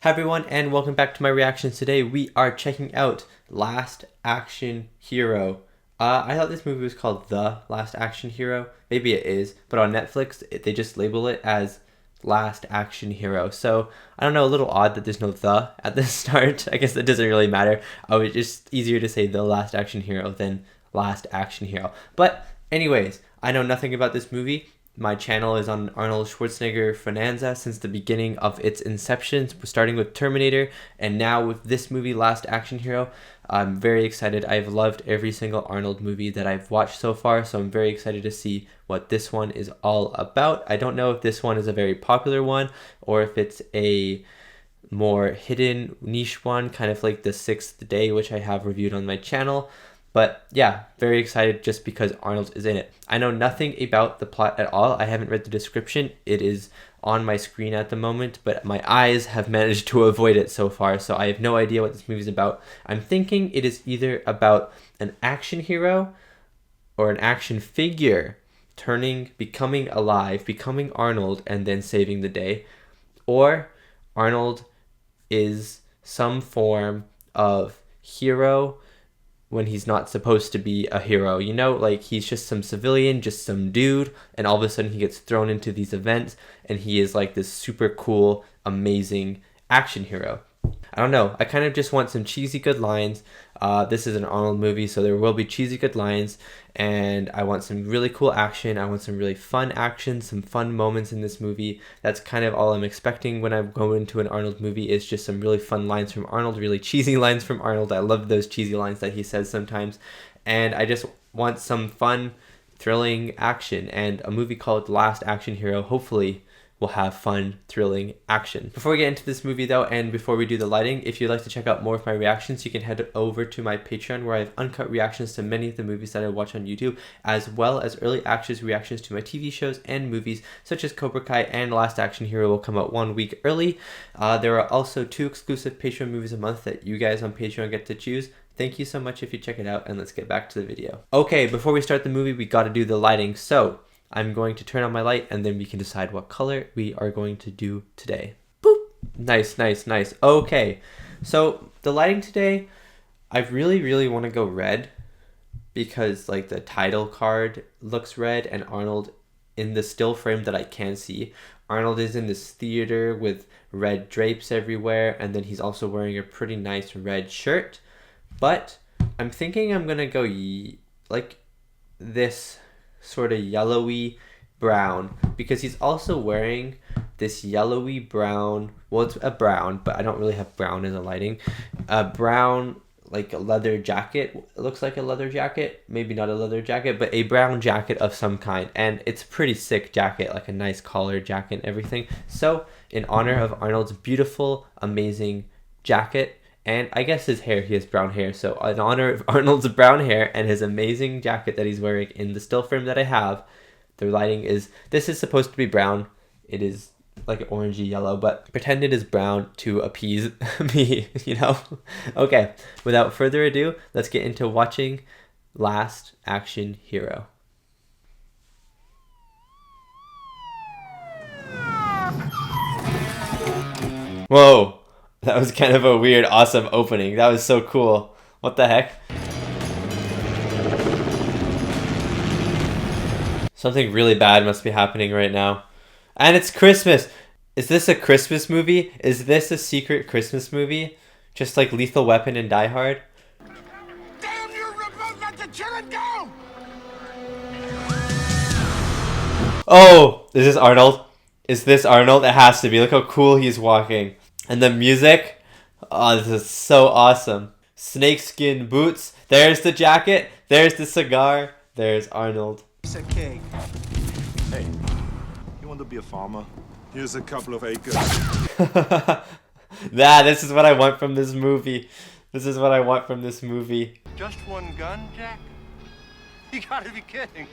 Hi everyone, and welcome back to my reactions. Today we are checking out Last Action Hero. I thought this movie was called The Last Action Hero. Maybe it is, but on Netflix they just label it as Last Action Hero. So I don't know, a little odd that there's no the at the start. I guess that doesn't really matter. It's just easier to say The Last Action Hero than Last Action Hero. But anyways, I know nothing about this movie. My channel is on Arnold Schwarzenegger Finanza since the beginning of its inception, starting with Terminator, and now with this movie, Last Action Hero. I'm very excited. I've loved every single Arnold movie that I've watched so far, so I'm very excited to see what this one is all about. I don't know if this one is a very popular one, or if it's a more hidden niche one, kind of like The Sixth Day, which I have reviewed on my channel. But yeah, very excited just because Arnold is in it. I know nothing about the plot at all. I haven't read the description. It is on my screen at the moment, but my eyes have managed to avoid it so far, so I have no idea what this movie is about. I'm thinking it is either about an action hero or an action figure becoming alive, becoming Arnold, and then saving the day. Or Arnold is some form of hero when he's not supposed to be a hero, you know, like he's just some civilian, just some dude, and all of a sudden he gets thrown into these events and he is like this super cool, amazing action hero. I don't know, I kind of just want some cheesy good lines. This is an Arnold movie, so there will be cheesy good lines, and I want some really cool action. I want some really fun action, some fun moments in this movie. That's kind of all I'm expecting when I go into an Arnold movie, is just some really fun lines from Arnold, really cheesy lines from Arnold. I love those cheesy lines that he says sometimes, and I just want some fun, thrilling action, and a movie called Last Action Hero hopefully will have fun, thrilling action. Before we get into this movie though, and before we do the lighting, if you'd like to check out more of my reactions, you can head over to my Patreon, where I have uncut reactions to many of the movies that I watch on YouTube, as well as early access reactions to my TV shows and movies, such as Cobra Kai and Last Action Hero will come out 1 week early. There are also 2 exclusive Patreon movies a month that you guys on Patreon get to choose. Thank you so much if you check it out, and let's get back to the video. Okay, before we start the movie, we gotta do the lighting. So I'm going to turn on my light, and then we can decide what color we are going to do today. Boop! Nice, nice, nice. Okay, so the lighting today, I really want to go red, because like the title card looks red, and Arnold, in the still frame that I can see, Arnold is in this theater with red drapes everywhere, and then he's also wearing a pretty nice red shirt. But I'm thinking I'm gonna go like this sort of yellowy brown, because he's also wearing this yellowy brown, well, it's a brown, but I don't really have brown in the lighting, a brown like a leather jacket. It looks like a leather jacket, maybe not a leather jacket, but a brown jacket of some kind, and it's a pretty sick jacket, like a nice collar jacket and everything. So in honor of Arnold's beautiful, amazing jacket, and I guess his hair, he has brown hair, so in honor of Arnold's brown hair and his amazing jacket that he's wearing in the still frame that I have, the lighting is, this is supposed to be brown. It is like orangey yellow, but pretend it is brown to appease me, you know? Okay, without further ado, let's get into watching Last Action Hero. Whoa! That was kind of a weird, awesome opening. That was so cool. What the heck? Something really bad must be happening right now. And it's Christmas! Is this a Christmas movie? Is this a secret Christmas movie? Just like Lethal Weapon and Die Hard? Damn you, remote, let the children go! Oh! Is this Arnold? Is this Arnold? It has to be. Look how cool he's walking. And the music, oh, this is so awesome. Snakeskin boots. There's the jacket. There's the cigar. There's Arnold. Piece of cake. Hey, you want to be a farmer? Here's a couple of acres. This is what I want from this movie. This is what I want from this movie. Just one gun, Jack? You gotta be kidding.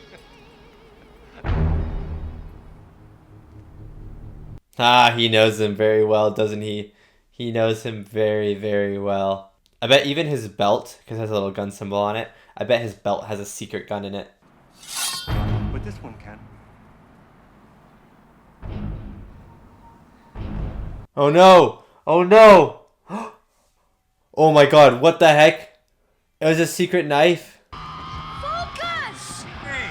He knows him very well, doesn't he? He knows him very well. I bet even his belt, because it has a little gun symbol on it, I bet his belt has a secret gun in it. But this one can. Oh no! Oh no! Oh my god, what the heck? It was a secret knife? Focus! Hey,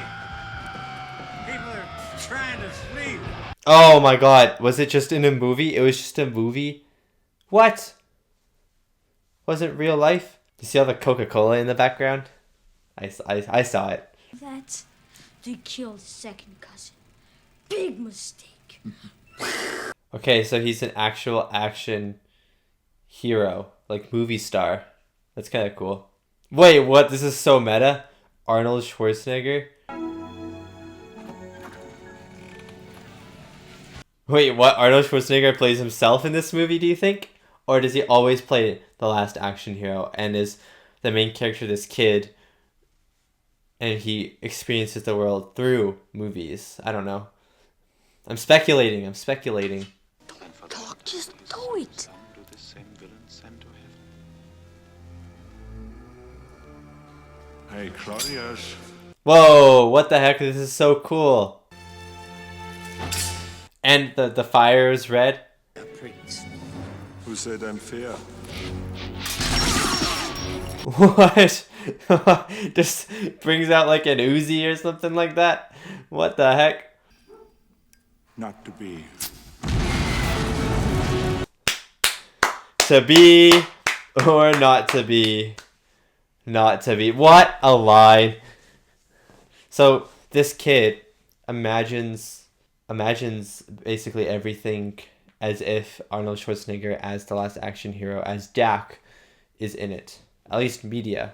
people are trying to sleep. Oh my god, was it just in a movie? It was just a movie? What? Was it real life? You see all the Coca-Cola in the background? I saw it. That they killed second cousin. Big mistake. Okay, so he's an actual action hero, like movie star. That's kind of cool. Wait, what? This is so meta? Arnold Schwarzenegger? Wait, what? Arnold Schwarzenegger plays himself in this movie, do you think? Or does he always play the last action hero and is the main character this kid and he experiences the world through movies? I don't know. I'm speculating. Doc, just do it. Hey, Claudius. Whoa, what the heck? This is so cool. And the fire is red. Who said I'm fair? What? Just brings out like an Uzi or something like that? What the heck? Not to be. To be or not to be? Not to be. What a line. So this kid imagines basically everything as if Arnold Schwarzenegger as the last action hero, as Dak, is in it. At least media.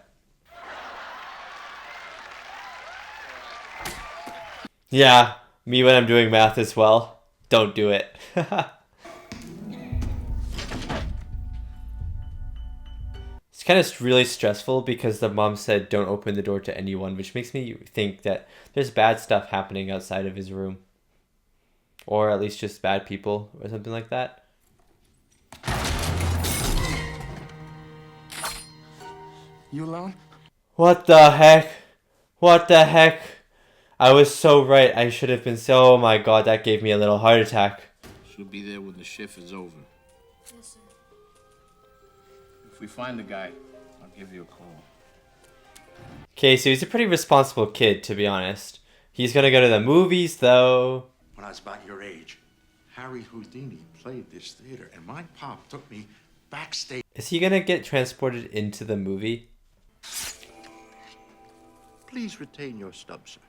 Yeah, me when I'm doing math as well. Don't do it. It's kind of really stressful because the mom said don't open the door to anyone, which makes me think that there's bad stuff happening outside of his room. Or at least just bad people or something like that. You alone? What the heck? What the heck? I was so right. I should have been so... Oh my god, that gave me a little heart attack. She'll be there when the shift is over. Yes, sir. If we find the guy, I'll give you a call. Okay, so he's a pretty responsible kid, to be honest. He's gonna go to the movies, though. When I was about your age, Harry Houdini played this theater, and my pop took me backstage. Is he gonna get transported into the movie? Please retain your stub, sir.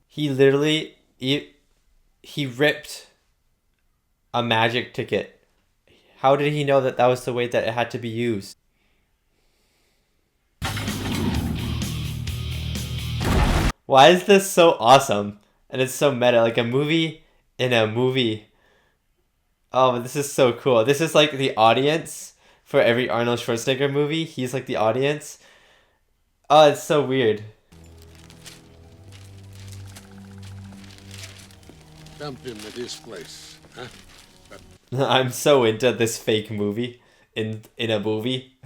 He literally... He ripped a magic ticket. How did he know that that was the way that it had to be used? Why is this so awesome? And it's so meta, like a movie in a movie. Oh, this is so cool. This is like the audience for every Arnold Schwarzenegger movie. He's like the audience. Oh, it's so weird. Dump him at this place, huh? I'm so into this fake movie in a movie.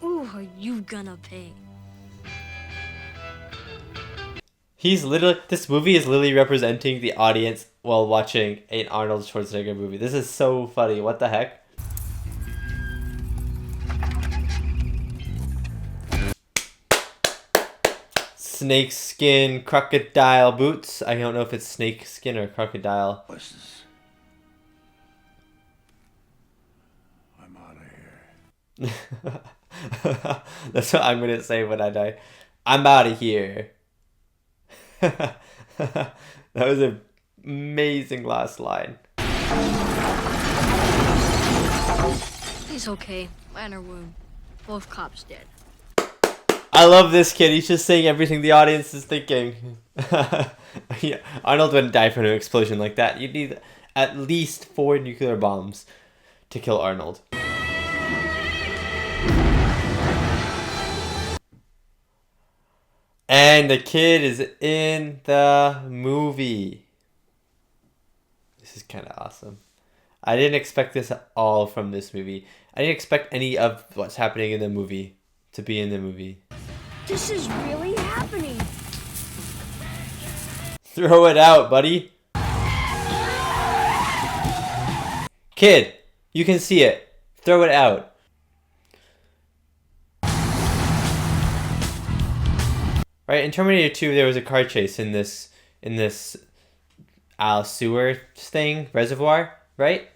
Ooh, are you gonna pay? He's literally... This movie is literally representing the audience while watching an Arnold Schwarzenegger movie. This is so funny. What the heck? Snake skin, crocodile boots. I don't know if it's snake skin or crocodile. What's this? I'm out of here. That's what I'm gonna say when I die. I'm out of here. That was an amazing last line. He's okay. Minor wound. Both cops dead. I love this kid. He's just saying everything the audience is thinking. Yeah, Arnold wouldn't die from an explosion like that. You'd need at least 4 nuclear bombs to kill Arnold. And the kid is in the movie. This is kind of awesome. I didn't expect this at all from this movie. I didn't expect any of what's happening in the movie to be in the movie. This is really happening. Throw it out, buddy. Kid, you can see it. Throw it out. Right, in Terminator 2, there was a car chase in this sewer thing, reservoir, right?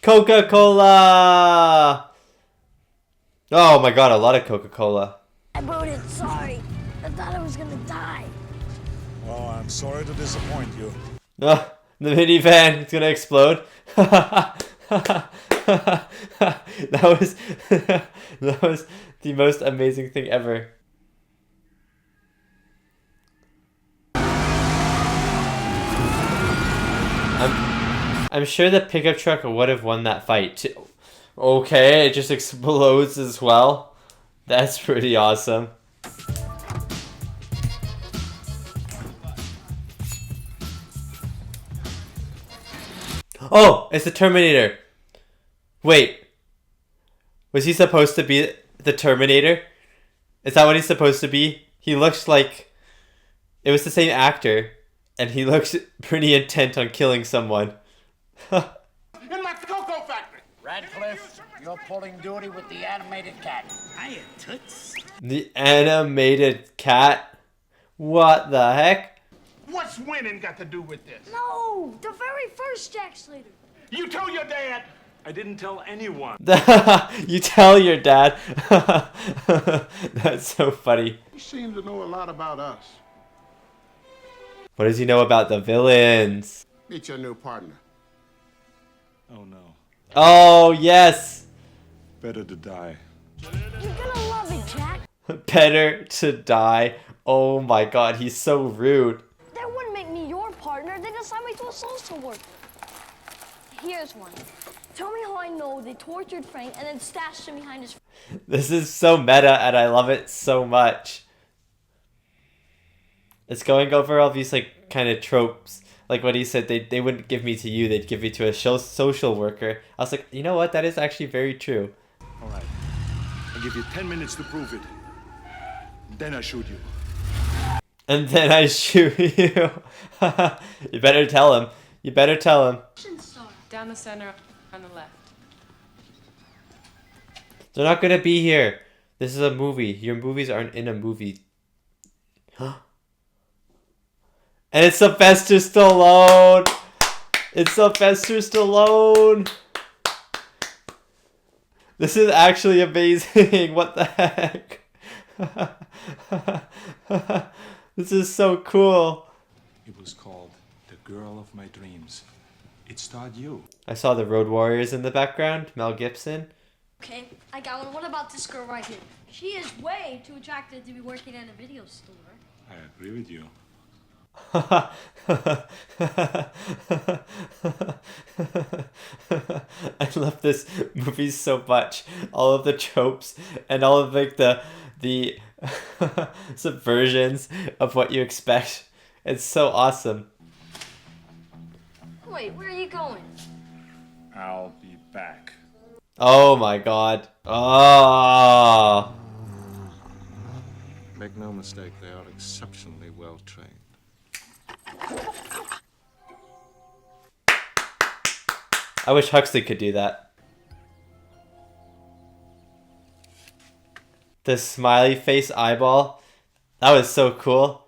Coca-Cola! Oh my god, a lot of Coca-Cola. I voted sorry. I thought I was gonna die. Oh, I'm sorry to disappoint you. Oh, the minivan, it's gonna explode. that was that was the most amazing thing ever. I'm sure the pickup truck would have won that fight too. Okay, it just explodes as well. That's pretty awesome. Oh, it's the Terminator. Wait. Was he supposed to be the Terminator? Is that what he's supposed to be? He looks like... It was the same actor. And he looks pretty intent on killing someone. In my cocoa factory. Radcliffe, you're pulling duty with the animated cat. Hiya, Toots. The animated cat? What the heck? What's winning got to do with this? No, the very first Jack Slater. You told your dad. I didn't tell anyone. You tell your dad. That's so funny. You seem to know a lot about us. What does he know about the villains? Meet your new partner. Oh no. Oh, yes. Better to die. You're gonna love it, Jack. Better to die. Oh my god, he's so rude. That wouldn't make me your partner. They assigned me to a social worker. Here's one. Tell me how I know they tortured Frank and then stashed him behind his... This is so meta and I love it so much. It's going over all these like kind of tropes. Like what he said, they wouldn't give me to you, they'd give me to a social worker. I was like, you know what, that is actually very true. All right. I'll give you 10 minutes to prove it. Then I shoot you. And then I shoot you. You better tell him. You better tell him. Down the center on the left. They're not gonna be here. This is a movie. Your movies aren't in a movie. And it's Sylvester Stallone. It's Sylvester Stallone. This is actually amazing. What the heck? This is so cool. It was called The Girl of My Dreams. It starred you. I saw the Road Warriors in the background. Mel Gibson. Okay, I got one. What about this girl right here? She is way too attractive to be working at a video store. I agree with you. I love this movie so much. All of the tropes and all of like the subversions of what you expect. It's so awesome. Wait, where are you going? I'll be back. Oh my god. Oh. Make no mistake, they are exceptionally well trained. I wish Huxley could do that. The smiley face eyeball. That was so cool.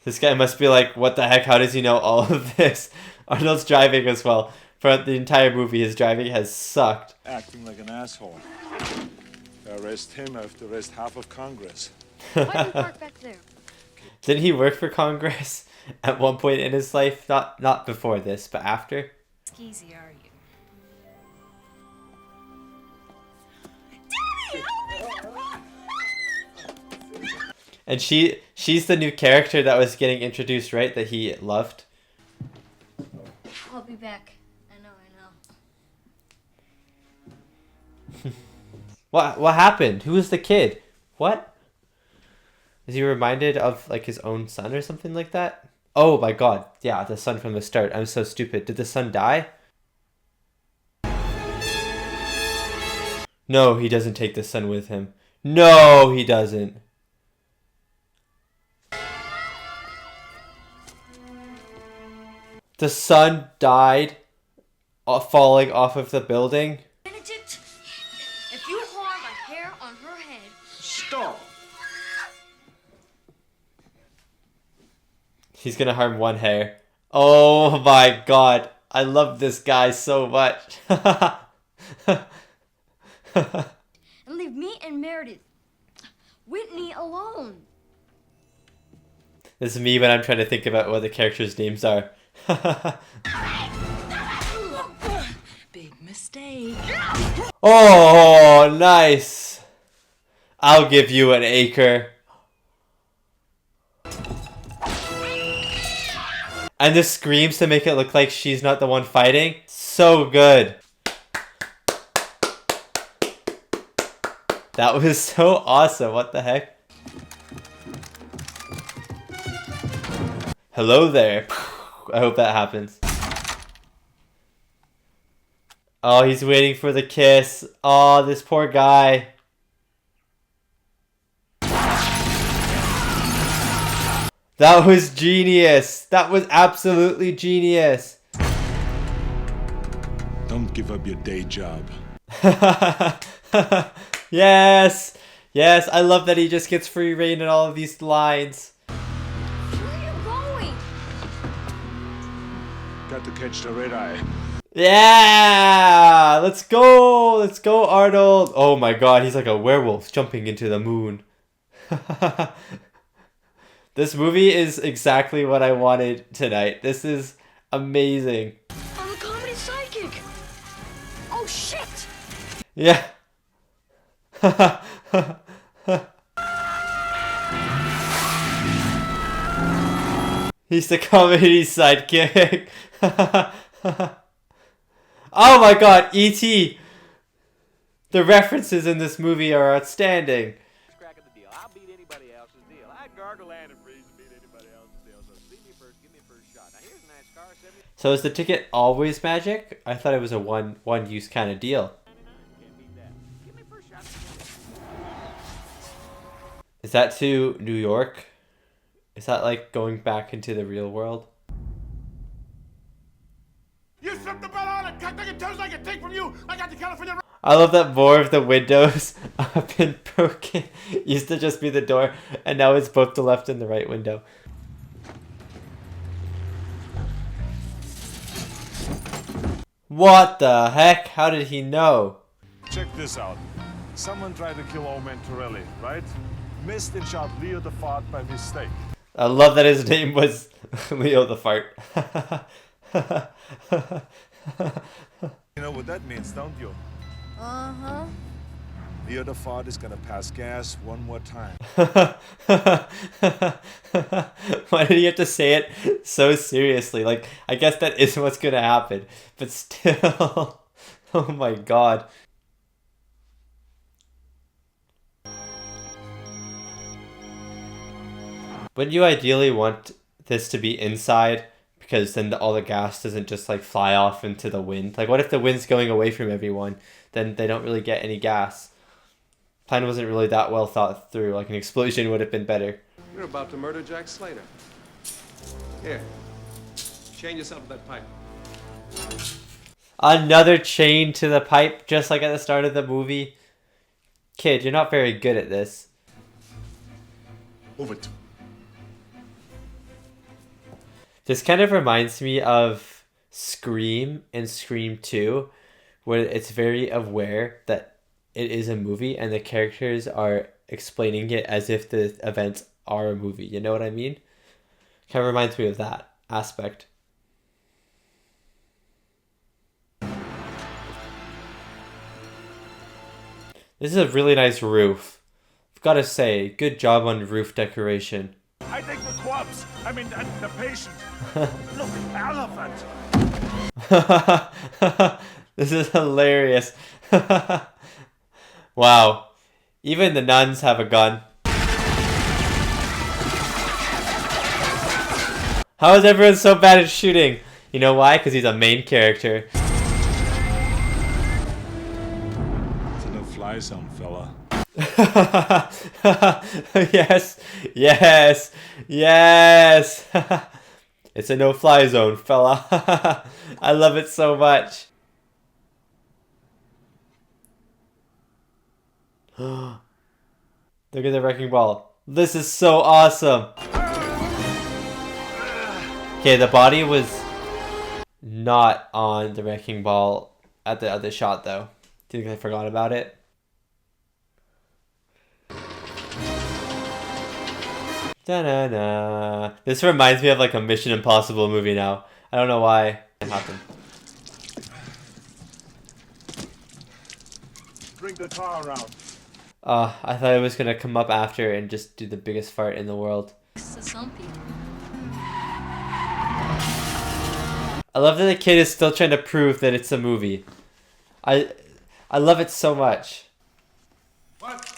This guy must be like, what the heck? How does he know all of this? Arnold's driving as well. For the entire movie, his driving has sucked. Acting like an asshole. Arrest him, I have to arrest half of Congress. Why do you park back there? Didn't he work for Congress at one point in his life? Not before this, but after. Skeezy, are you? And she's the new character that was getting introduced, right? That he loved. I'll be back. I know. What happened? Who was the kid? What? Is he reminded of like his own son or something like that? Oh my god. Yeah, the son from the start. I'm so stupid. Did the son die? No, he doesn't take the son with him. No, he doesn't. The son died falling off of the building. Benedict, if you harm a hair on her head... Stop! He's gonna harm one hair. Oh my god. I love this guy so much. and leave me and Meredith, Whitney, alone. This is me when I'm trying to think about what the characters' names are. Big mistake. Oh, nice. I'll give you an acre. And the screams to make it look like she's not the one fighting. So good. That was so awesome. What the heck? Hello there. I hope that happens. Oh, he's waiting for the kiss. Oh, this poor guy. That was genius. That was absolutely genius. Don't give up your day job. Yes. Yes, I love that he just gets free reign in all of these lines. Where are you going? Got to catch the red eye. Yeah! Let's go! Let's go, Arnold! Oh my god, he's like a werewolf jumping into the moon. This movie is exactly what I wanted tonight. This is amazing. I'm a comedy psychic. Oh shit! Yeah. He's the comedy sidekick. Oh my god, E.T. The references in this movie are outstanding. I'll beat anybody else's deal. I gargle and freeze to beat anybody else's deal. So see me first, give me a first shot. Now here's a nice car, 70. So is the ticket always magic? I thought it was a one use kind of deal. Can't beat that. Give me a first shot. Is that to New York? Is that like going back into the real world? You slipped the belt on it. Cut your toes like a take from you. I got the California. I love that more of the windows have been broken. Used to just be the door, and now it's both the left and the right window. What the heck? How did he know? Check this out. Someone tried to kill old man Torelli, right? Missed and shot Leo the Fart by mistake. I love that his name was Leo the Fart. You know what that means, don't you? Uh-huh. Leo the Fart is gonna pass gas one more time. Why did he have to say it so seriously? Like, I guess that is what's gonna happen. But still, oh my god. Wouldn't you ideally want this to be inside? Because then all the gas doesn't just like fly off into the wind. Like, what if the wind's going away from everyone? Then they don't really get any gas. Plan wasn't really that well thought through. Like, an explosion would have been better. You're about to murder Jack Slater. Here, chain yourself to that pipe. Another chain to the pipe, just like at the start of the movie. Kid, you're not very good at this. Over to. This kind of reminds me of Scream and Scream 2, where it's very aware that it is a movie and the characters are explaining it as if the events are a movie. You know what I mean? Kind of reminds me of that aspect. This is a really nice roof. I've got to say, good job on roof decoration. I take the corpse. I mean, the patient. Look, elephant. This is hilarious. Wow. Even the nuns have a gun. How is everyone so bad at shooting? You know why? Because he's a main character. It's a no no-fly zone, fella. Yes, yes, yes. It's a no-fly zone, fella. I love it so much. Look at the wrecking ball. This is so awesome. Okay, the body was not on the wrecking ball at the other shot though. Do you think I forgot about it? Da-na-na. This reminds me of like a Mission Impossible movie now. I don't know why it happened. Bring the car around. I thought it was gonna come up after and just do the biggest fart in the world. Some people. I love that the kid is still trying to prove that it's a movie. I love it so much. What?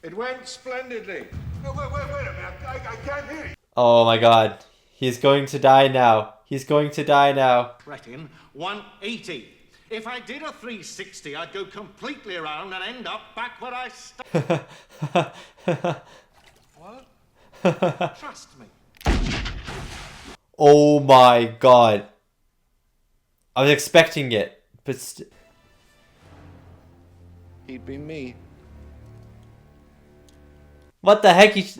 It went splendidly. No, wait a minute. I can't hear you. Oh my god. He's going to die now. He's going to die now. Reckon 180. If I did a 360, I'd go completely around and end up back where I started. What? Trust me. Oh my god. I was expecting it, but He'd be me. what the heck? He's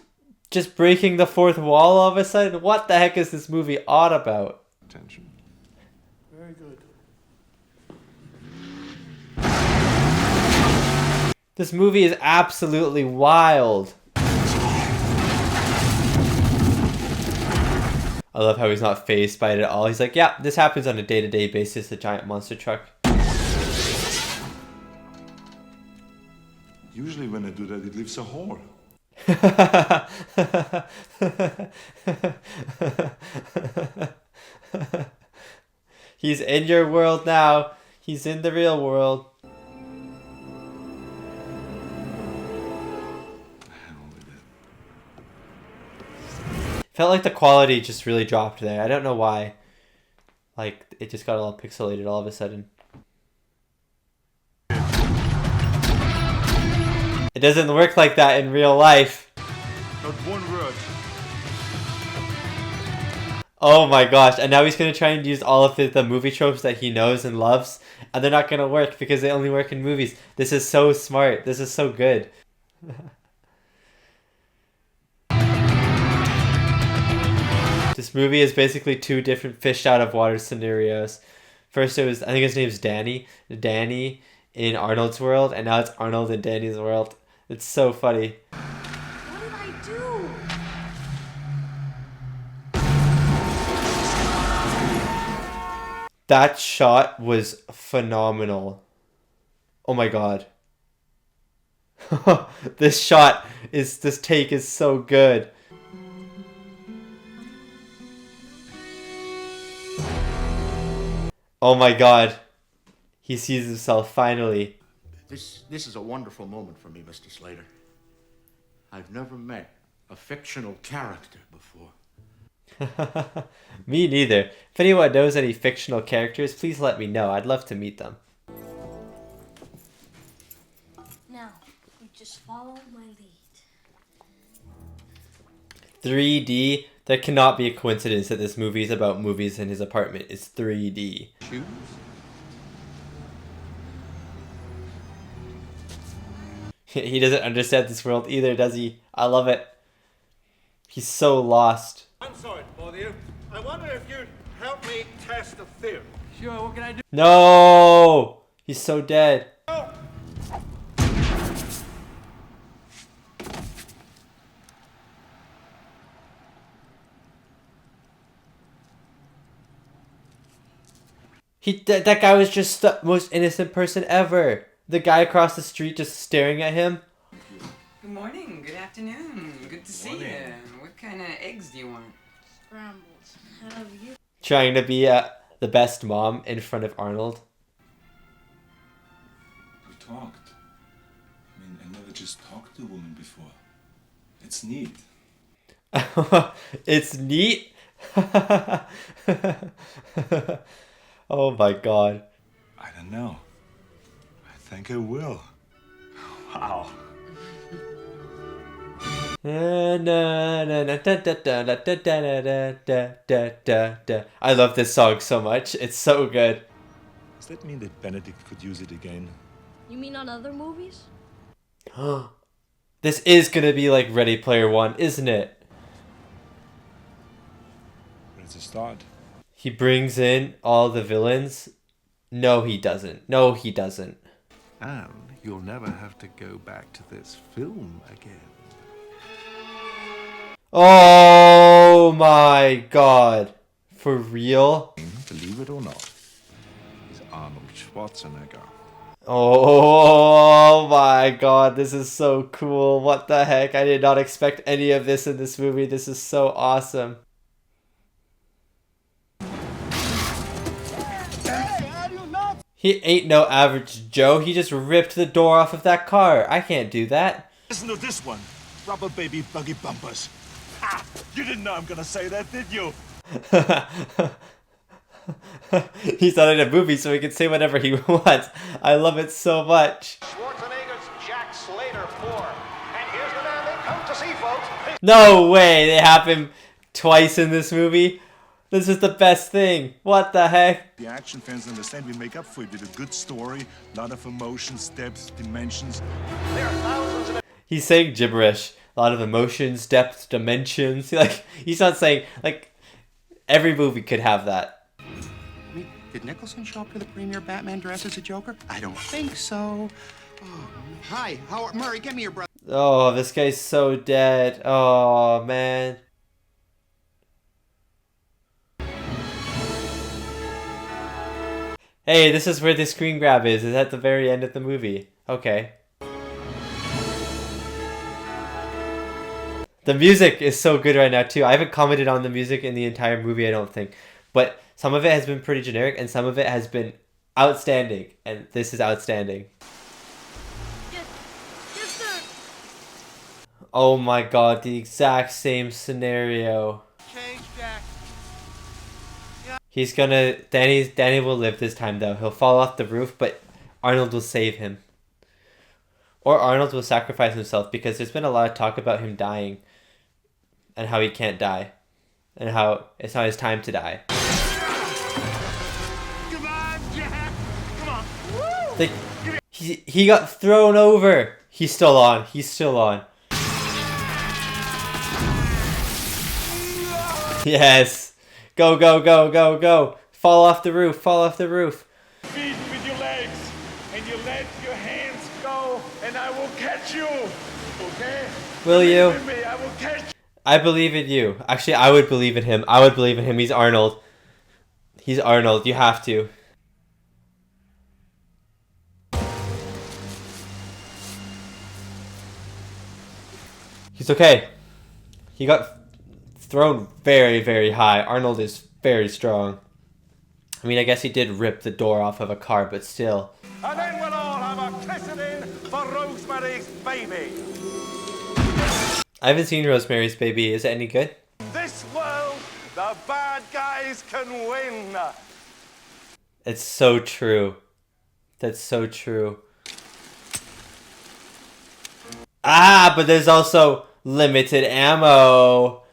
just breaking the fourth wall all of a sudden? What the heck is this movie all about? Attention. Very good. This movie is absolutely wild. I love how he's not fazed by it at all. He's like, yeah, this happens on a day-to-day basis, a giant monster truck. Usually when I do that, it leaves a hole. He's in your world now. He's in the real world. Felt like the quality just really dropped there. I don't know why. Like, it just got all pixelated all of a sudden. It doesn't work like that in real life. Not one word. Oh my gosh. And now he's going to try and use all of the movie tropes that he knows and loves. And they're not going to work because they only work in movies. This is so smart. This is so good. This movie is basically two different fish out of water scenarios. First it was, I think his name's Danny. Danny in Arnold's world, and now it's Arnold in Danny's world. It's so funny. What did I do? That shot was phenomenal. Oh my god. This take is so good. Oh my god. He sees himself finally. This is a wonderful moment for me, Mr. Slater. I've never met a fictional character before. Me neither. If anyone knows any fictional characters, please let me know. I'd love to meet them. Now, you just follow my lead. 3D? There cannot be a coincidence that this movie is about movies in his apartment. It's 3D. Shoes? He doesn't understand this world either, does he? I love it. He's so lost. I'm sorry to bother you. I wonder if you'd help me test a theory. Sure, what can I do? No! He's so dead. That guy was just the most innocent person ever. The guy across the street just staring at him. Good morning, good afternoon, good to see you. What kind of eggs do you want? Scrambles. Have you? Trying to be the best mom in front of Arnold. We talked. I mean, I never just talked to a woman before. It's neat. It's neat? Oh my god. I don't know. think I will. Wow. I love this song so much. It's so good. Does that mean that Benedict could use it again? You mean on other movies? This is gonna be like Ready Player One, isn't it? It's a start. He brings in all the villains. No, he doesn't. No, he doesn't. And you'll never have to go back to this film again. Oh my god. For real? Believe it or not, he's Arnold Schwarzenegger. Oh my god, this is so cool. What the heck? I did not expect any of this in this movie. This is so awesome. He ain't no average Joe. He just ripped the door off of that car. I can't do that. Listen to this one. Rubber baby buggy bumpers. Ah, you didn't know I'm gonna say that, did you? He's not in a movie, so he can say whatever he wants. I love it so much. Schwarzenegger's Jack Slater 4. And here's the man they come to see, folks. No way they have him twice in this movie. This is the best thing. What the heck? The action fans understand we make up for it with a good story, lot of emotions, depth, dimensions. There are thousands of... He's saying gibberish. A lot of emotions, depth, dimensions. Like, he's not saying, like, every movie could have that. I mean, did Nicholson show up to the premiere Batman dress as a Joker? I don't think so. Oh, hi, Howard Murray, give me your brother. Oh, this guy's so dead. Oh, man. Hey, this is where the screen grab is. It's at the very end of the movie. Okay. The music is so good right now, too. I haven't commented on the music in the entire movie, I don't think. But some of it has been pretty generic, and some of it has been outstanding. And this is outstanding. Yes, sir. Oh my god, the exact same scenario. Change, Jack. He's gonna... Danny will live this time, though. He'll fall off the roof, but Arnold will save him. Or Arnold will sacrifice himself, because there's been a lot of talk about him dying. And how he can't die. And how it's not his time to die. Come on, Jack. Come on. Woo! Like, he got thrown over. He's still on. He's still on. Yes. Go, go, go, go, go. Fall off the roof. Fall off the roof. Feet with your legs, and you let your hands go, and I will catch you. Okay? Will you? Believe in me, I will catch you. I believe in you. Actually, I would believe in him. I would believe in him. He's Arnold. He's Arnold. You have to. He's okay. He got thrown very, very high. Arnold is very strong. I mean, I guess he did rip the door off of a car, but still. And then we'll all have a kissing in for Rosemary's Baby. I haven't seen Rosemary's Baby. Is it any good? This world, the bad guys can win. It's so true. That's so true. Ah, but there's also limited ammo.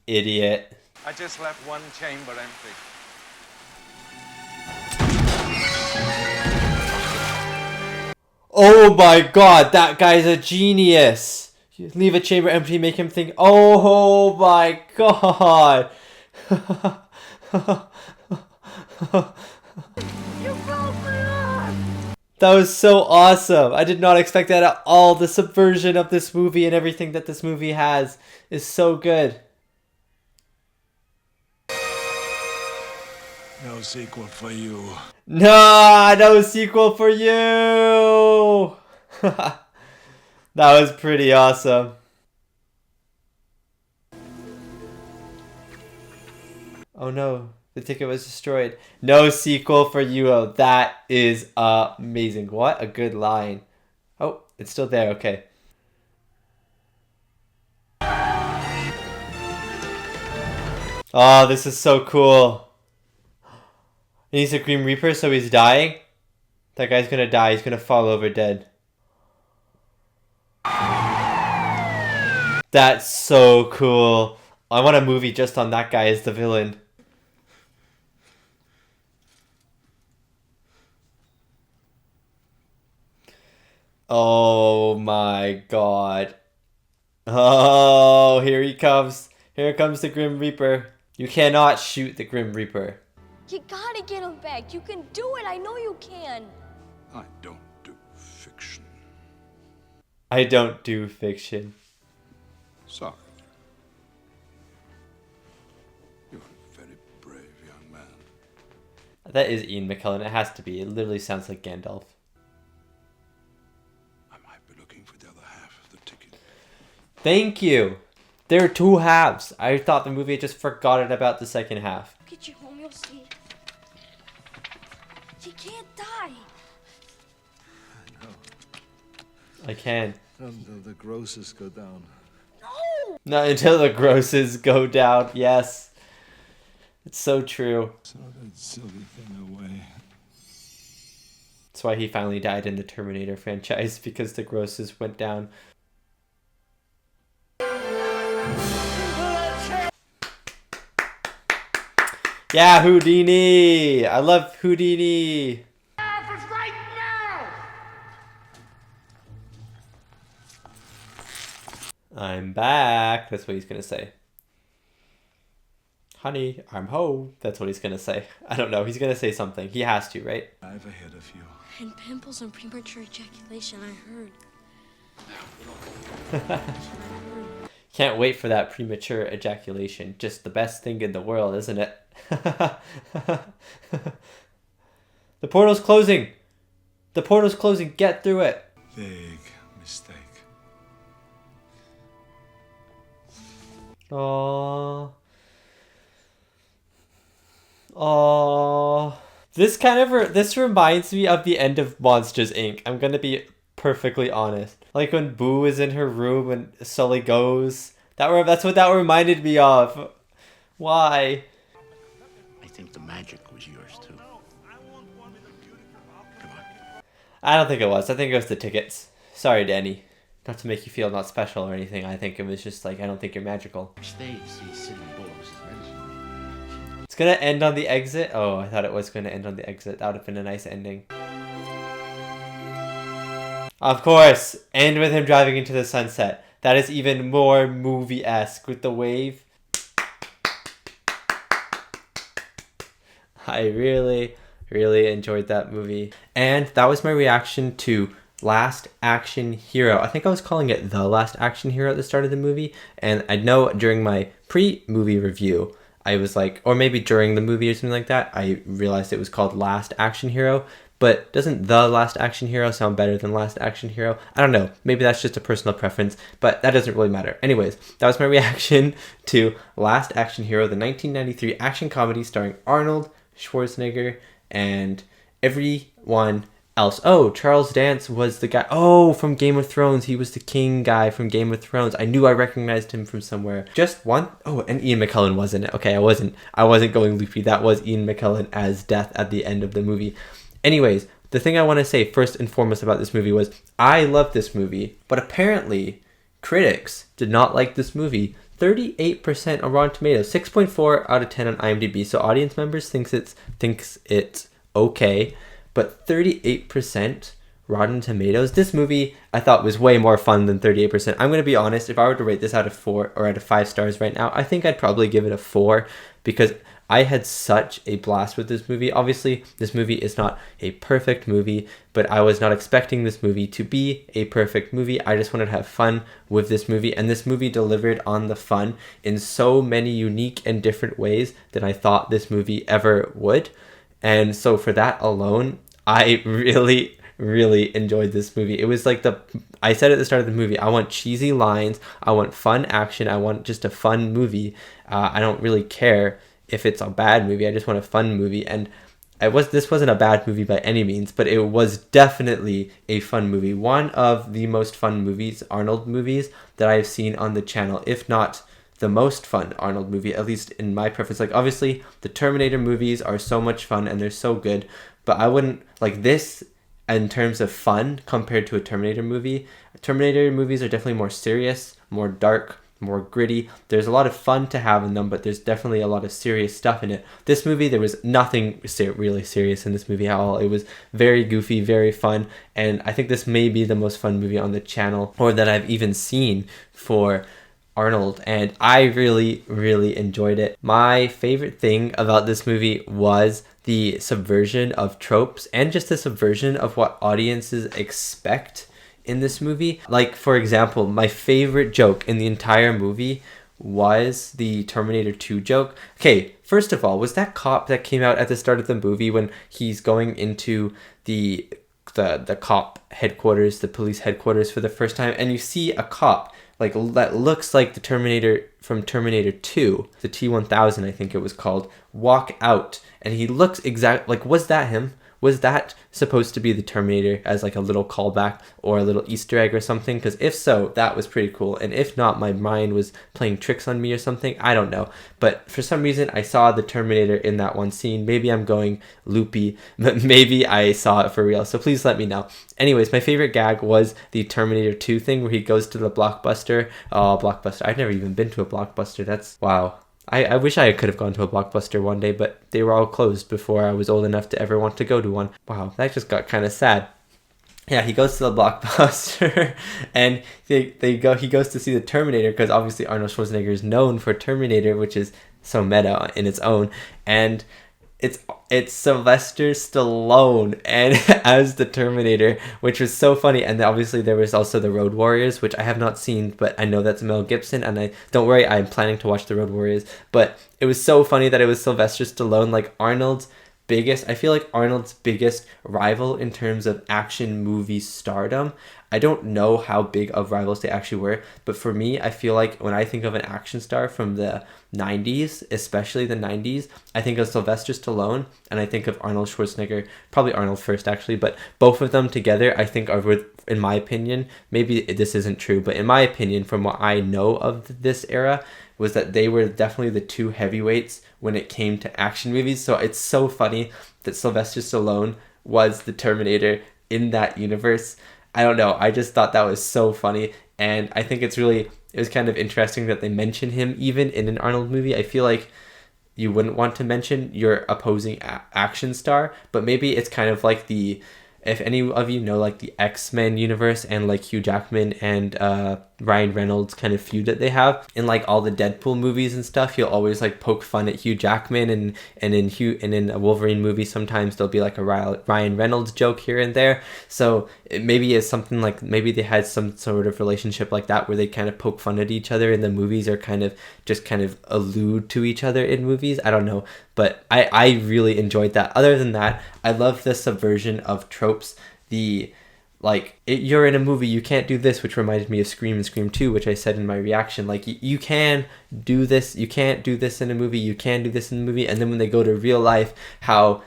Idiot. I just left one chamber empty. Oh my god, that guy's a genius. You leave a chamber empty, make him think, oh my god. That was so awesome. I did not expect that at all. The subversion of this movie and everything that this movie has is so good. No sequel for you. No sequel for you. That was pretty awesome. Oh no, the ticket was destroyed. No sequel for you. Oh, that is amazing. What a good line. Oh, it's still there. Okay. Oh, this is so cool. And he's a Grim Reaper, so he's dying. That guy's gonna die. He's gonna fall over dead. That's so cool. I want a movie just on that guy as the villain. Oh my god. Oh, here he comes. Here comes the Grim Reaper. You cannot shoot the Grim Reaper. You gotta get him back. You can do it. I know you can. I don't do fiction. I don't do fiction. Sorry. You're a very brave young man. That is Ian McKellen. It has to be. It literally sounds like Gandalf. I might be looking for the other half of the ticket. Thank you. There are two halves. I thought the movie had just forgotten about the second half. Get you home, you'll see. You can't die. I can. Until the grosses go down. No! Not until the grosses go down. Yes. It's so true. Throw that silly thing away. That's why he finally died in the Terminator franchise, because the grosses went down. Yeah, Houdini! I love Houdini! I'm back. That's what he's gonna say. Honey, I'm home. That's what he's gonna say. I don't know. He's gonna say something. He has to, right? I've ahead of you. And pimples and premature ejaculation, I heard. Can't wait for that premature ejaculation. Just the best thing in the world, isn't it? The portal's closing. The portal's closing. Get through it. Big mistake. Aww. Aww. This reminds me of the end of Monsters, Inc. I'm gonna be perfectly honest. Like when Boo is in her room and Sully goes. That's what that reminded me of. Why? I think the magic was yours too. Come on. I don't think it was. I think it was the tickets. Sorry, Danny. Not to make you feel not special or anything. I think it was just like, I don't think you're magical. Stage sees City Bulls is medicine. It's gonna end on the exit? Oh, I thought it was gonna end on the exit. That would have been a nice ending. Of course! End with him driving into the sunset. That is even more movie-esque with the wave. I really, really enjoyed that movie. And that was my reaction to Last Action Hero. I think I was calling it The Last Action Hero at the start of the movie. And I know during my pre-movie review, I was like, or maybe during the movie or something like that, I realized it was called Last Action Hero. But doesn't The Last Action Hero sound better than Last Action Hero? I don't know. Maybe that's just a personal preference, but that doesn't really matter. Anyways, that was my reaction to Last Action Hero, the 1993 action comedy starring Arnold, Schwarzenegger, and everyone else. Oh, Charles Dance was the guy. Oh, from Game of Thrones. He was the king guy from Game of Thrones. I knew I recognized him from somewhere. Just one. Oh, and Ian McKellen was in it. Okay, I wasn't going loopy. That was Ian McKellen as Death at the end of the movie. Anyways, the thing I want to say first and foremost about this movie was I love this movie, but apparently critics did not like this movie. 38% on Rotten Tomatoes, 6.4 out of 10 on IMDb. So audience members thinks it's okay, but 38% Rotten Tomatoes. This movie I thought was way more fun than 38%. I'm going to be honest, if I were to rate this out of 4 or out of 5 stars right now, I think I'd probably give it a 4 because I had such a blast with this movie. Obviously, this movie is not a perfect movie, but I was not expecting this movie to be a perfect movie. I just wanted to have fun with this movie, and this movie delivered on the fun in so many unique and different ways than I thought this movie ever would. And so for that alone, I really, really enjoyed this movie. It was like I said at the start of the movie, I want cheesy lines, I want fun action, I want just a fun movie. I don't really care if it's a bad movie. I just want a fun movie, and this wasn't a bad movie by any means, but it was definitely a fun movie. One of the most fun movies, Arnold movies, that I've seen on the channel, if not the most fun Arnold movie, at least in my preference. Like, obviously, the Terminator movies are so much fun and they're so good, but I wouldn't, like, this in terms of fun compared to a Terminator movie. Terminator movies are definitely more serious, more dark, more gritty. There's a lot of fun to have in them, but there's definitely a lot of serious stuff in it. This movie, there was nothing really serious in this movie at all. It was very goofy, very fun, and I think this may be the most fun movie on the channel, or that I've even seen for Arnold, and I really, really enjoyed it. My favorite thing about this movie was the subversion of tropes and just the subversion of what audiences expect in this movie. Like, for example, my favorite joke in the entire movie was the Terminator 2 joke. Okay, first of all, was that cop that came out at the start of the movie when he's going into the cop headquarters, the police headquarters for the first time, and you see a cop like that looks like the Terminator from Terminator 2, the T-1000 I think it was called, walk out, and he looks like, was that him? Was that supposed to be the Terminator as like a little callback or a little Easter egg or something? Because if so, that was pretty cool. And if not, my mind was playing tricks on me or something. I don't know. But for some reason, I saw the Terminator in that one scene. Maybe I'm going loopy, but maybe I saw it for real. So please let me know. Anyways, my favorite gag was the Terminator 2 thing where he goes to the Blockbuster. Oh, Blockbuster. I've never even been to a Blockbuster. That's, wow. I wish I could have gone to a Blockbuster one day, but they were all closed before I was old enough to ever want to go to one. Wow, that just got kind of sad. Yeah, he goes to the Blockbuster and he goes to see the Terminator because obviously Arnold Schwarzenegger is known for Terminator, which is so meta in its own. And it's Sylvester Stallone and as the Terminator, which was so funny. And obviously there was also the Road Warriors, which I have not seen, but I know that's Mel Gibson, and don't worry, I'm planning to watch the Road Warriors. But it was so funny that it was Sylvester Stallone, like I feel like Arnold's biggest rival in terms of action movie stardom. I don't know how big of rivals they actually were, but for me, I feel like when I think of an action star from the 90s, especially the 90s, I think of Sylvester Stallone and I think of Arnold Schwarzenegger, probably Arnold first actually, but both of them together I think are worth, in my opinion, maybe this isn't true, but in my opinion, from what I know of this era, was that they were definitely the two heavyweights when it came to action movies. So it's so funny that Sylvester Stallone was the Terminator in that universe. I don't know. I just thought that was so funny. And I think it was kind of interesting that they mention him even in an Arnold movie. I feel like you wouldn't want to mention your opposing action star, but maybe it's kind of like if any of you know like the X-Men universe and like Hugh Jackman and Ryan Reynolds kind of feud that they have in like all the Deadpool movies and stuff, you'll always like poke fun at Hugh Jackman, and in a Wolverine movie sometimes there'll be like a Ryan Reynolds joke here and there. So maybe it's something like, maybe they had some sort of relationship like that where they kind of poke fun at each other in the movies, or kind of allude to each other in movies. I don't know, but I really enjoyed that. Other than that, I love the subversion of tropes. You're in a movie, you can't do this, which reminded me of Scream and Scream 2, which I said in my reaction. Like, you can do this, you can't do this in a movie, you can do this in the movie. And then when they go to real life, how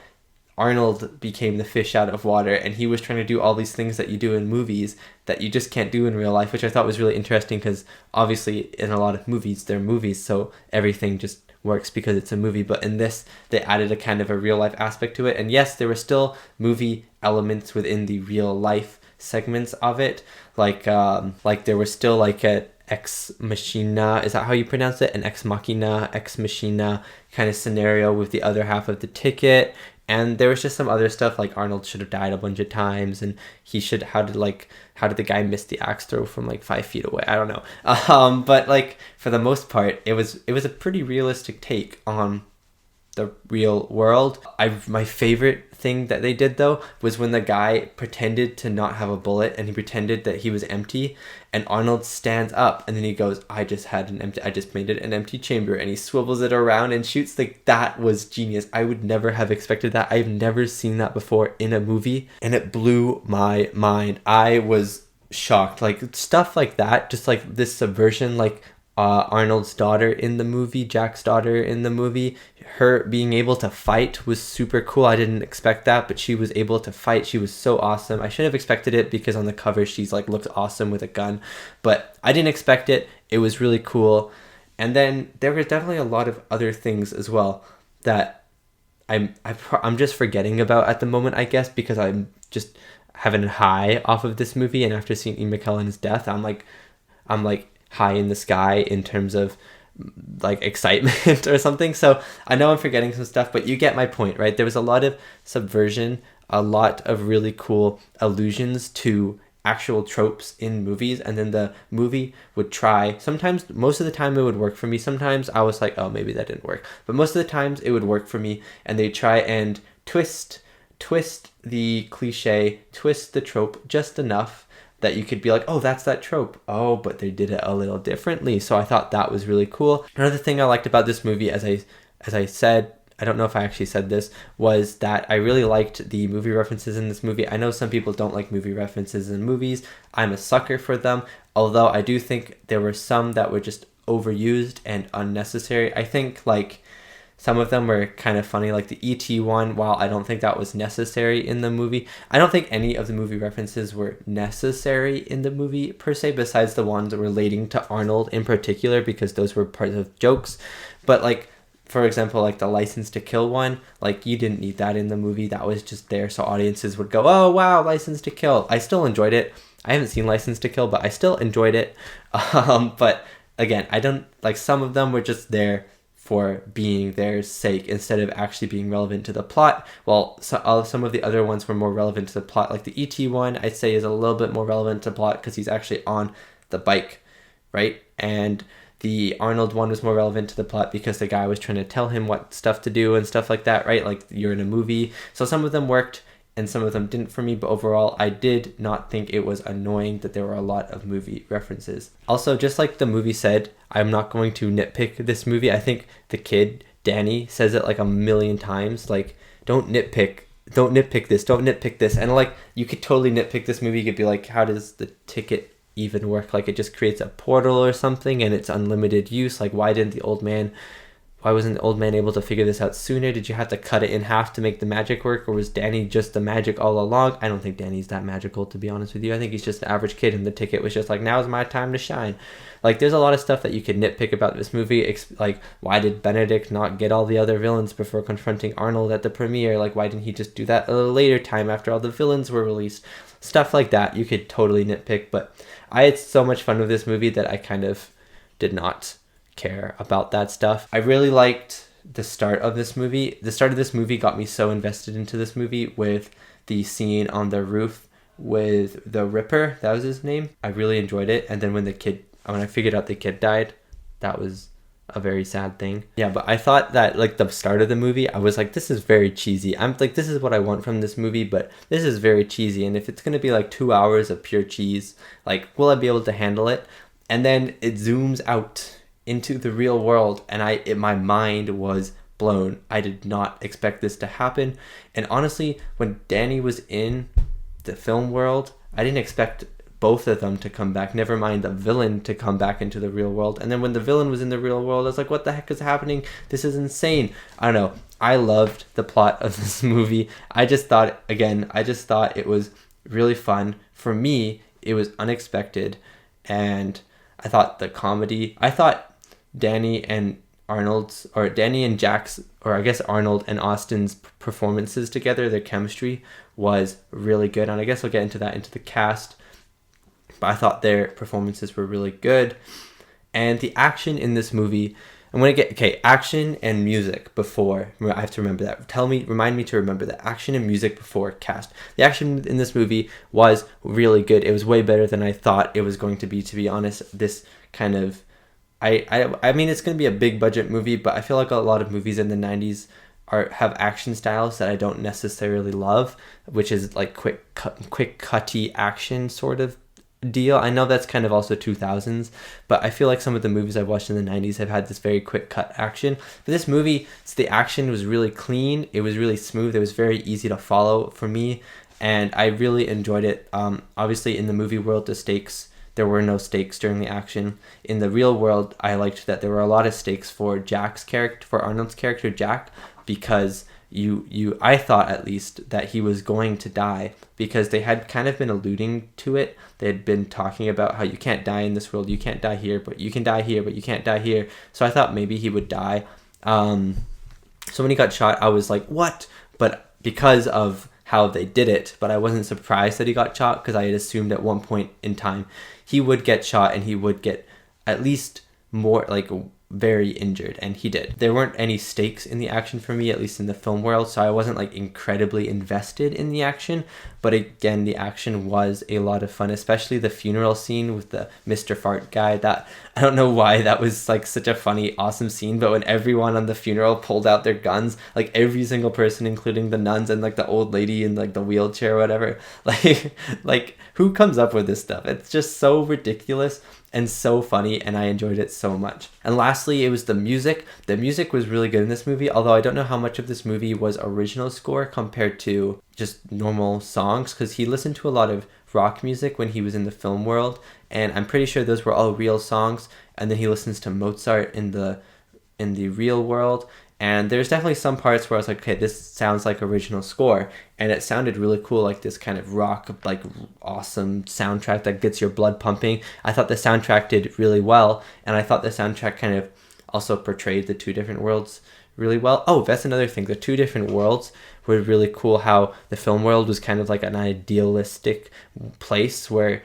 Arnold became the fish out of water, and he was trying to do all these things that you do in movies that you just can't do in real life, which I thought was really interesting, because obviously in a lot of movies, they're movies, so everything just works because it's a movie. But in this, they added a kind of a real life aspect to it. And yes, there were still movie elements within the real life segments of it, like there was still like a ex machina, is that how you pronounce it, an ex machina kind of scenario with the other half of the ticket. And there was just some other stuff, like Arnold should have died a bunch of times, and how did the guy miss the axe throw from like 5 feet away? I don't know. But like for the most part, it was a pretty realistic take on the real world. My favorite thing that they did though was when the guy pretended to not have a bullet and he pretended that he was empty, and Arnold stands up and then he goes, I just made it an empty chamber, and he swivels it around and shoots. Like, that was genius. I would never have expected that. I've never seen that before in a movie, and it blew my mind. I was shocked. Like, stuff like that, just like this subversion, like Arnold's daughter in the movie, Jack's daughter in the movie, her being able to fight was super cool. I didn't expect that, but she was able to fight. She was so awesome. I should have expected it because on the cover she's like looked awesome with a gun, but I didn't expect it. It was really cool. And then there were definitely a lot of other things as well that I'm just forgetting about at the moment, I guess, because I'm just having a high off of this movie, and after seeing Ian McKellen's death, I'm like high in the sky in terms of like excitement or something. So I know I'm forgetting some stuff, but you get my point, right? There was a lot of subversion, a lot of really cool allusions to actual tropes in movies, and then the movie would try, sometimes, most of the time it would work for me, sometimes I was like, oh, maybe that didn't work, but most of the times it would work for me, and they try and twist the cliche, twist the trope just enough that you could be like, oh, that's that trope. Oh, but they did it a little differently. So I thought that was really cool. Another thing I liked about this movie, as I said, I don't know if I actually said this, was that I really liked the movie references in this movie. I know some people don't like movie references in movies. I'm a sucker for them, although I do think there were some that were just overused and unnecessary. I think like some of them were kind of funny, like the E.T. one, while I don't think that was necessary in the movie. I don't think any of the movie references were necessary in the movie per se, besides the ones relating to Arnold in particular, because those were parts of jokes. But like, for example, like the License to Kill one, like you didn't need that in the movie. That was just there so audiences would go, oh wow, License to Kill. I still enjoyed it. I haven't seen License to Kill, but I still enjoyed it. But again, I don't, like, some of them were just there for being their sake instead of actually being relevant to the plot. Well, some of the other ones were more relevant to the plot, like the E.T. one, I'd say is a little bit more relevant to the plot because he's actually on the bike, right? And the Arnold one was more relevant to the plot because the guy was trying to tell him what stuff to do and stuff like that, right? Like, you're in a movie. So some of them worked and some of them didn't for me, but overall I did not think it was annoying that there were a lot of movie references. Also, just like the movie said, I'm not going to nitpick this movie. I think the kid, Danny, says it like a million times, like, don't nitpick this. And like, you could totally nitpick this movie. You could be like, how does the ticket even work? Like, it just creates a portal or something and it's unlimited use. Like, why wasn't the old man able to figure this out sooner? Did you have to cut it in half to make the magic work, or was Danny just the magic all along? I don't think Danny's that magical, to be honest with you. I think he's just an average kid and the ticket was just like, now's my time to shine. Like, there's a lot of stuff that you could nitpick about this movie. Like, why did Benedict not get all the other villains before confronting Arnold at the premiere? Like, why didn't he just do that a little later time after all the villains were released? Stuff like that you could totally nitpick, but I had so much fun with this movie that I kind of did not care about that stuff. I really liked the start of this movie. The start of this movie got me so invested into this movie with the scene on the roof with the Ripper. That was his name. I really enjoyed it. And then when I figured out the kid died, that was a very sad thing. Yeah, but I thought that like the start of the movie, I was like, this is very cheesy. I'm like, this is what I want from this movie, but this is very cheesy. And if it's going to be like 2 hours of pure cheese, like, will I be able to handle it? And then it zooms out into the real world, and my mind was blown. I did not expect this to happen. And honestly, when Danny was in the film world, I didn't expect both of them to come back, never mind the villain to come back into the real world. And then when the villain was in the real world, I was like, what the heck is happening? This is insane. I don't know. I loved the plot of this movie. I just thought it was really fun. For me, it was unexpected, and I thought Danny and Jack's, or I guess Arnold and Austin's performances together, their chemistry was really good. And I guess I'll get into the cast, but I thought their performances were really good. And the action in this movie, I'm going to get, action and music before, I have to remember that. Remind me to remember that. Action and music before cast. The action in this movie was really good. It was way better than I thought it was going to be honest. This kind of, I mean, it's going to be a big budget movie, but I feel like a lot of movies in the 90s have action styles that I don't necessarily love, which is like quick cutty action sort of deal. I know that's kind of also 2000s, but I feel like some of the movies I've watched in the 90s have had this very quick cut action. But this movie, the action was really clean. It was really smooth. It was very easy to follow for me, and I really enjoyed it. Obviously, in the movie world, there were no stakes during the action. In the real world, I liked that there were a lot of stakes for Arnold's character, Jack, because I thought at least that he was going to die, because they had kind of been alluding to it. They had been talking about how you can't die in this world, you can't die here, but you can die here, but you can't die here. So I thought maybe he would die. So when he got shot, I was like, what? But because of how they did it, but I wasn't surprised that he got shot because I had assumed at one point in time he would get shot and he would get at least more like very injured, and he did. There weren't any stakes in the action for me, at least in the film world, so I wasn't like incredibly invested in the action, but again, the action was a lot of fun, especially the funeral scene with the Mr. Fart guy. That, I don't know why that was like such a funny, awesome scene, but when everyone on the funeral pulled out their guns, like every single person, including the nuns and like the old lady in like the wheelchair or whatever, like who comes up with this stuff? It's just so ridiculous and so funny, and I enjoyed it so much. And lastly, it was the music. The music was really good in this movie, although I don't know how much of this movie was original score compared to just normal songs, because he listened to a lot of rock music when he was in the film world, and I'm pretty sure those were all real songs, and then he listens to Mozart in the real world. And there's definitely some parts where I was like, okay, this sounds like original score. And it sounded really cool, like this kind of rock, like awesome soundtrack that gets your blood pumping. I thought the soundtrack did really well. And I thought the soundtrack kind of also portrayed the two different worlds really well. Oh, that's another thing. The two different worlds were really cool. How the film world was kind of like an idealistic place where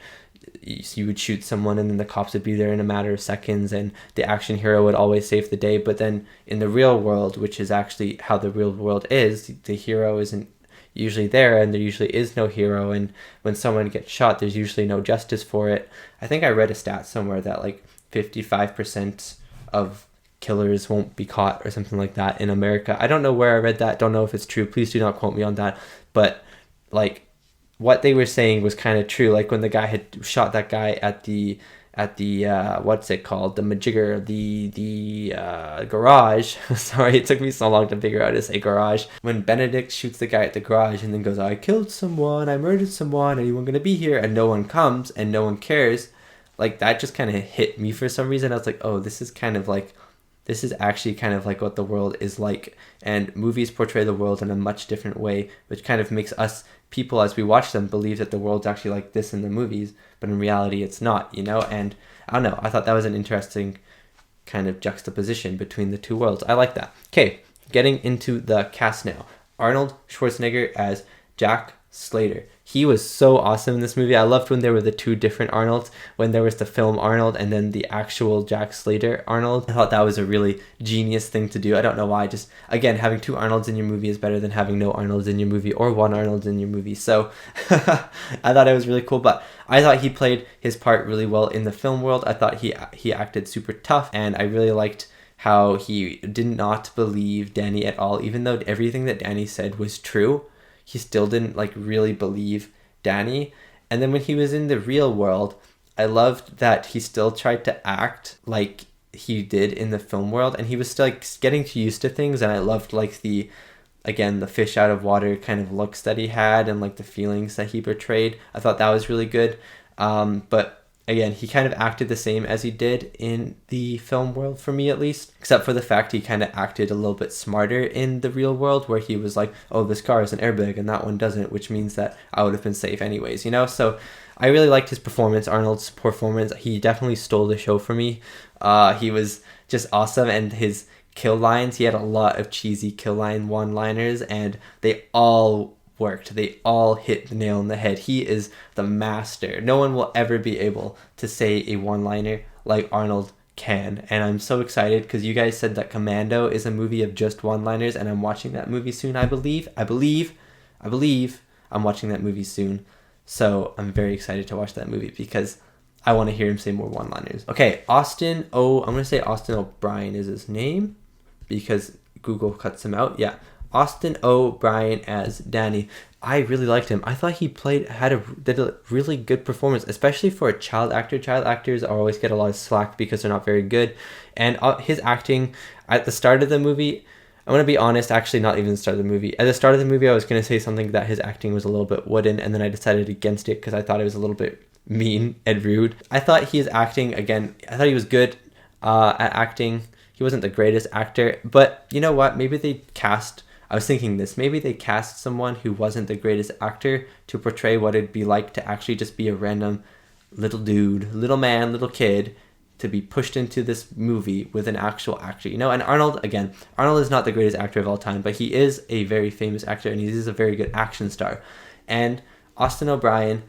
you would shoot someone and then the cops would be there in a matter of seconds and the action hero would always save the day. But then in the real world, which is actually how the real world is, the hero isn't usually there and there usually is no hero, and when someone gets shot there's usually no justice for it. I think I read a stat somewhere that like 55% of killers won't be caught or something like that in America. I don't know where I read that, don't know if it's true, please do not quote me on that, but like what they were saying was kind of true. Like when the guy had shot that guy at the what's it called, the majigger, the garage. Sorry, it took me so long to figure out how to say garage. When Benedict shoots the guy at the garage and then goes, I killed someone, I murdered someone, anyone gonna be here, and no one comes and no one cares, like that just kind of hit me for some reason. I was like, oh, this is actually kind of like what the world is like, and movies portray the world in a much different way, which kind of makes us people, as we watch them, believe that the world's actually like this in the movies, but in reality it's not, you know. And I don't know, I thought that was an interesting kind of juxtaposition between the two worlds. I like that. Okay, getting into the cast now. Arnold Schwarzenegger as Jack Slater. He was so awesome in this movie. I loved when there were the two different Arnolds, when there was the film Arnold and then the actual Jack Slater Arnold. I thought that was a really genius thing to do. I don't know why. Just, again, having two Arnolds in your movie is better than having no Arnolds in your movie or one Arnold in your movie. So I thought it was really cool, but I thought he played his part really well in the film world. I thought he acted super tough, and I really liked how he did not believe Danny at all. Even though everything that Danny said was true, he still didn't like really believe Danny. And then when he was in the real world, I loved that he still tried to act like he did in the film world, and he was still like getting used to things. And I loved like the fish out of water kind of looks that he had and like the feelings that he portrayed. I thought that was really good. But again, he kind of acted the same as he did in the film world, for me at least, except for the fact he kind of acted a little bit smarter in the real world, where he was like, oh, this car is an airbag and that one doesn't, which means that I would have been safe anyways, you know? So I really liked his performance, Arnold's performance. He definitely stole the show for me. He was just awesome, and his kill lines, he had a lot of cheesy kill line one-liners, and they all worked. They all hit the nail on the head. He is the master. No one will ever be able to say a one-liner like Arnold can, and I'm so excited because you guys said that Commando is a movie of just one-liners, and I'm watching that movie soon. I believe I'm watching that movie soon, so I'm very excited to watch that movie because I want to hear him say more one-liners. Okay, I'm gonna say Austin O'Brien is his name because Google cuts him out. Yeah, Austin O'Brien as Danny. I really liked him. I thought he did a really good performance, especially for a child actor. Child actors always get a lot of slack because they're not very good. And his acting at the start of the movie, I'm going to be honest, actually not even the start of the movie. At the start of the movie, I was going to say something that his acting was a little bit wooden, and then I decided against it because I thought it was a little bit mean and rude. I thought his acting, again, I thought he was good at acting. He wasn't the greatest actor, but you know what? Maybe they cast someone who wasn't the greatest actor to portray what it'd be like to actually just be a random little dude, little man, little kid, to be pushed into this movie with an actual actor, you know. And Arnold, again, Arnold is not the greatest actor of all time, but he is a very famous actor, and he is a very good action star. And Austin O'Brien,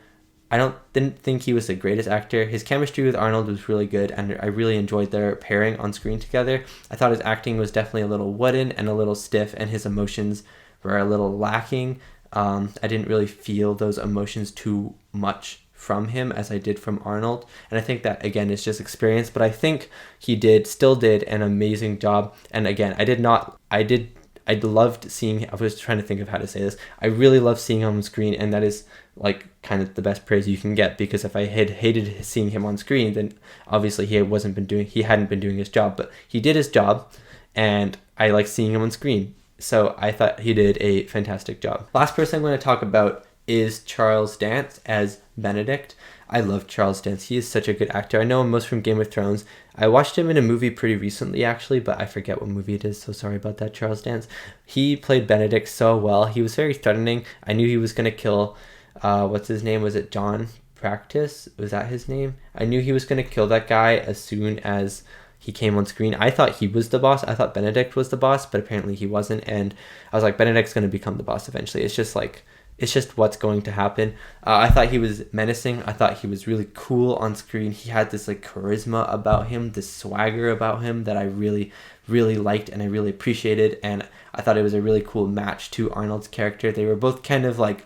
didn't think he was the greatest actor. His chemistry with Arnold was really good, and I really enjoyed their pairing on screen together. I thought his acting was definitely a little wooden and a little stiff, and his emotions were a little lacking. I didn't really feel those emotions too much from him as I did from Arnold, and I think that again is just experience, but I think he still did an amazing job. And again, I loved seeing, I was trying to think of how to say this, I really love seeing him on screen, and that is like kind of the best praise you can get, because if I had hated seeing him on screen, then obviously he hadn't been doing his job, but he did his job, and I like seeing him on screen. So I thought he did a fantastic job. Last person I'm going to talk about is Charles Dance as Benedict. I love Charles Dance. He is such a good actor. I know him most from Game of Thrones. I watched him in a movie pretty recently, actually, but I forget what movie it is, so sorry about that, Charles Dance. He played Benedict so well. He was very threatening. I knew he was going to kill, what's his name? Was it John Practice? Was that his name? I knew he was going to kill that guy as soon as he came on screen. I thought he was the boss. I thought Benedict was the boss, but apparently he wasn't. And I was like, Benedict's going to become the boss eventually. It's just what's going to happen. I thought he was menacing. I thought he was really cool on screen. He had this like charisma about him, this swagger about him that I really, really liked and I really appreciated. And I thought it was a really cool match to Arnold's character. They were both kind of like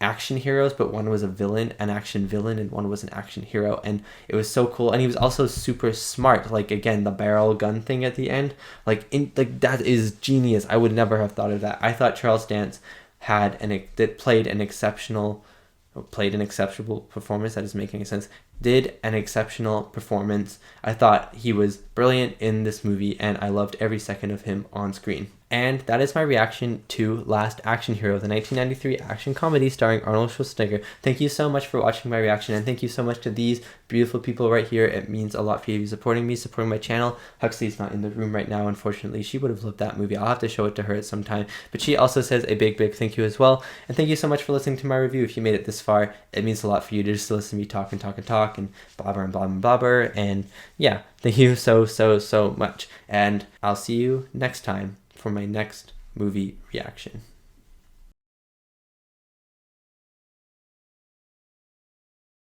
action heroes, but one was an action villain, and one was an action hero, and it was so cool. And he was also super smart, like again the barrel gun thing at the end, like that is genius. I would never have thought of that. I thought Charles Dance played an exceptional performance. That is making sense. Did an exceptional performance. I thought he was brilliant in this movie, and I loved every second of him on screen. And that is my reaction to Last Action Hero, the 1993 action comedy starring Arnold Schwarzenegger. Thank you so much for watching my reaction, and thank you so much to these beautiful people right here. It means a lot for you supporting me, supporting my channel. Huxley's not in the room right now, unfortunately. She would have loved that movie. I'll have to show it to her at some time. But she also says a big, big thank you as well. And thank you so much for listening to my review. If you made it this far, it means a lot for you to just listen to me talk and blabber and blabber and blabber. And yeah, thank you so much. And I'll see you next time for my next movie reaction.